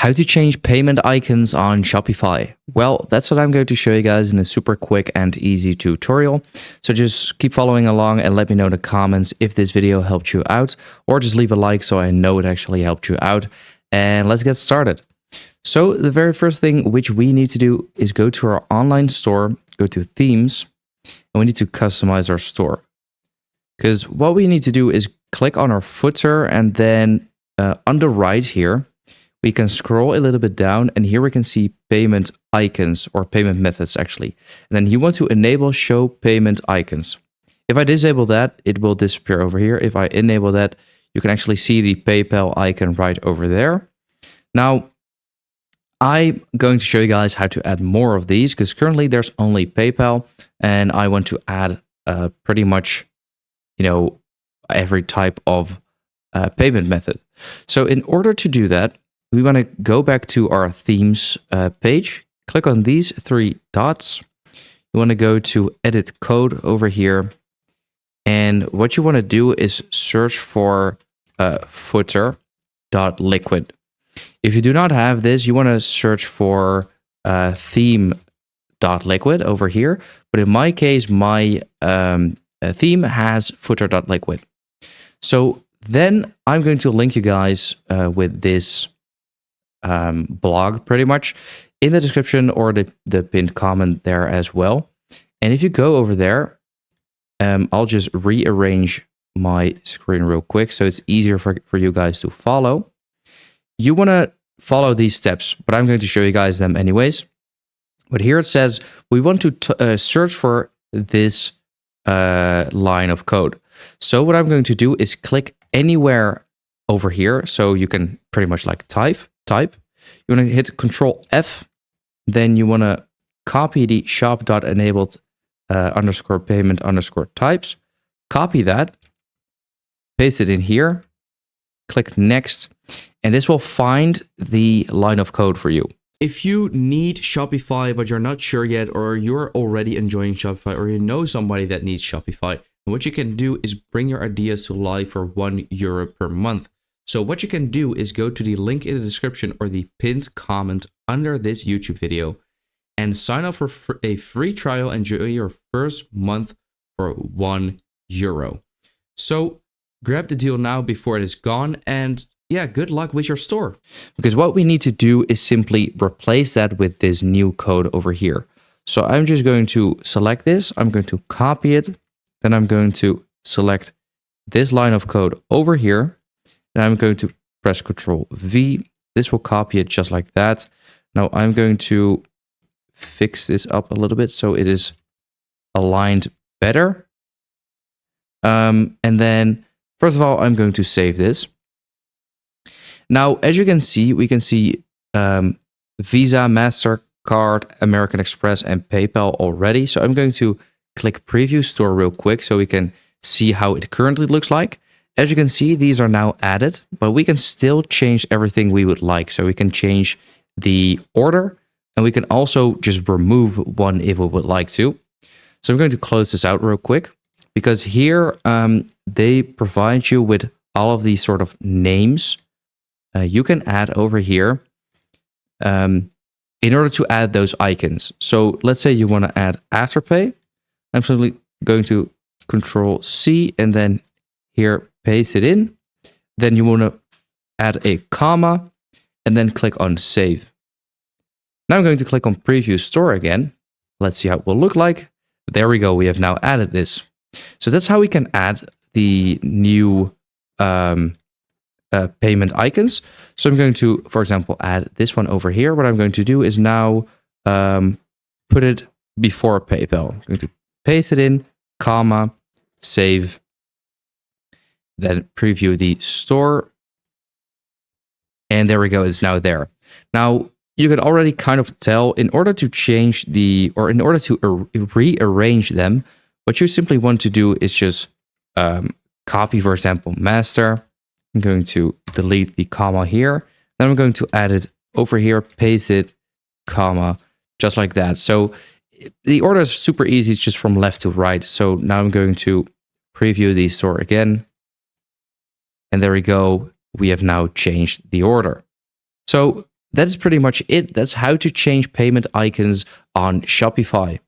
How to change payment icons on Shopify. Well, that's what I'm going to show you guys in a super quick and easy tutorial. So just keep following along and let me know in the comments if this video helped you out, or just leave a like so I know it actually helped you out. And let's get started. So the very first thing which we need to do is go to our online store, go to themes, and we need to customize our store. Because what we need to do is click on our footer, and then on the right here, we can scroll a little bit down, and here we can see payment icons, or payment methods actually. And then you want to enable show payment icons. If I disable that, it will disappear over here. If I enable that, you can actually see the PayPal icon right over there. Now, I'm going to show you guys how to add more of these, because currently there's only PayPal, and I want to add pretty much, every type of payment method. So in order to do that, we want to go back to our themes page, click on these three dots. You want to go to edit code over here. And what you want to do is search for footer.liquid. If you do not have this, you want to search for theme.liquid over here. But in my case, my theme has footer.liquid. So then I'm going to link you guys with this blog pretty much in the description, or the pinned comment there as well. And if you go over there, I'll just rearrange my screen real quick so it's easier for you guys to follow. You want to follow these steps, but I'm going to show you guys them anyways. But here it says we want to search for this line of code. So what I'm going to do is click anywhere over here, so you can pretty much like type. You want to hit Control F, then you want to copy the shop.enabled underscore payment underscore types, copy that, paste it in here, click next, and this will find the line of code for you. If you need Shopify, but you're not sure yet, or you're already enjoying Shopify, or you know somebody that needs Shopify, what you can do is bring your ideas to life for €1 per month. So what you can do is go to the link in the description or the pinned comment under this YouTube video and sign up for a free trial and enjoy your first month for €1. So grab the deal now before it is gone, and yeah, good luck with your store. Because what we need to do is simply replace that with this new code over here. So I'm just going to select this, I'm going to copy it, then I'm going to select this line of code over here, and I'm going to press Ctrl V. This will copy it just like that. Now I'm going to fix this up a little bit so it is aligned better. And then, first of all, I'm going to save this. Now, as you can see, we can see Visa, MasterCard, American Express, and PayPal already. So I'm going to click Preview Store real quick so we can see how it currently looks like. As you can see, these are now added, but we can still change everything we would like. So we can change the order, and we can also just remove one if we would like to. So I'm going to close this out real quick, because here they provide you with all of these sort of names you can add over here in order to add those icons. So let's say you want to add Afterpay. I'm simply going to Control C and then here paste it in. Then you want to add a comma and then click on Save. Now I'm going to click on Preview Store again. Let's see how it will look like. There we go. We have now added this. So that's how we can add the new payment icons. So I'm going to, for example, add this one over here. What I'm going to do is now put it before PayPal. I'm going to paste it in, comma, save, then preview the store. And there we go, it's now there. Now, you can already kind of tell, in order to change in order to rearrange them, what you simply want to do is just copy, for example, master. I'm going to delete the comma here. Then I'm going to add it over here, paste it, comma, just like that. So the order is super easy. It's just from left to right. So now I'm going to preview the store again. And there we go. We have now changed the order. So that is pretty much it. That's how to change payment icons on Shopify.